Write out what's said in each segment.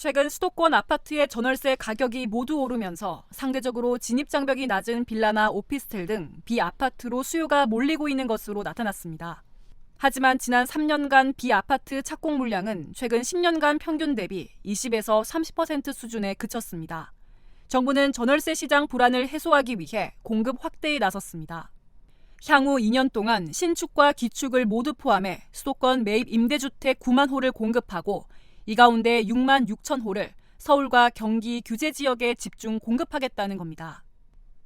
최근 수도권 아파트의 전월세 가격이 모두 오르면서 상대적으로 진입장벽이 낮은 빌라나 오피스텔 등 비아파트로 수요가 몰리고 있는 것으로 나타났습니다. 하지만 지난 3년간 비아파트 착공 물량은 최근 10년간 평균 대비 20에서 30% 수준에 그쳤습니다. 정부는 전월세 시장 불안을 해소하기 위해 공급 확대에 나섰습니다. 향후 2년 동안 신축과 기축을 모두 포함해 수도권 매입 임대주택 9만 호를 공급하고 이 가운데 6만 6천 호를 서울과 경기 규제 지역에 집중 공급하겠다는 겁니다.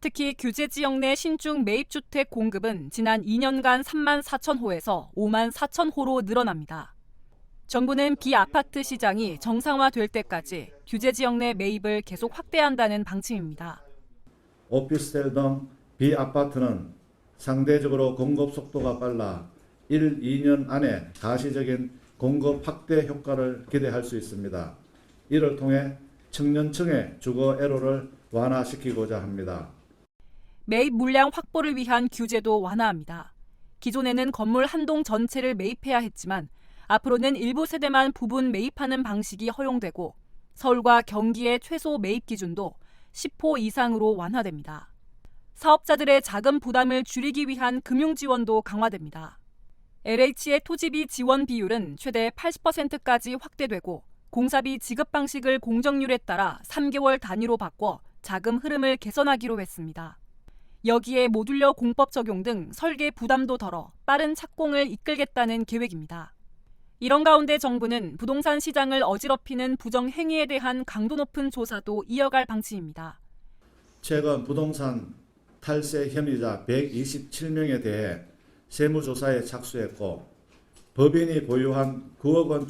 특히 규제 지역 내 신축 매입주택 공급은 지난 2년간 3만 4천 호에서 5만 4천 호로 늘어납니다. 정부는 비아파트 시장이 정상화될 때까지 규제 지역 내 매입을 계속 확대한다는 방침입니다. 오피스텔 등 비아파트는 상대적으로 공급 속도가 빨라 1, 2년 안에 가시적인 공급 확대 효과를 기대할 수 있습니다. 이를 통해 청년층의 주거 애로를 완화시키고자 합니다. 매입 물량 확보를 위한 규제도 완화합니다. 기존에는 건물 한 동 전체를 매입해야 했지만 앞으로는 일부 세대만 부분 매입하는 방식이 허용되고 서울과 경기의 최소 매입 기준도 10호 이상으로 완화됩니다. 사업자들의 자금 부담을 줄이기 위한 금융 지원도 강화됩니다. LH의 토지비 지원 비율은 최대 80%까지 확대되고 공사비 지급 방식을 공정률에 따라 3개월 단위로 바꿔 자금 흐름을 개선하기로 했습니다. 여기에 모듈러 공법 적용 등 설계 부담도 덜어 빠른 착공을 이끌겠다는 계획입니다. 이런 가운데 정부는 부동산 시장을 어지럽히는 부정 행위에 대한 강도 높은 조사도 이어갈 방침입니다. 최근 부동산 탈세 혐의자 127명에 대해 세무조사에 착수했고 법인이 보유한 9억 원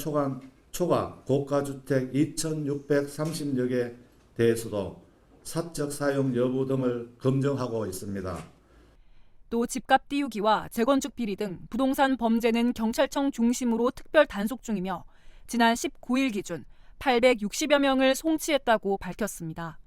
초과 고가주택 2,630여 개에 대해서도 사적 사용 여부 등을 검증하고 있습니다. 또 집값 띄우기와 재건축 비리 등 부동산 범죄는 경찰청 중심으로 특별 단속 중이며 지난 19일 기준 860여 명을 송치했다고 밝혔습니다.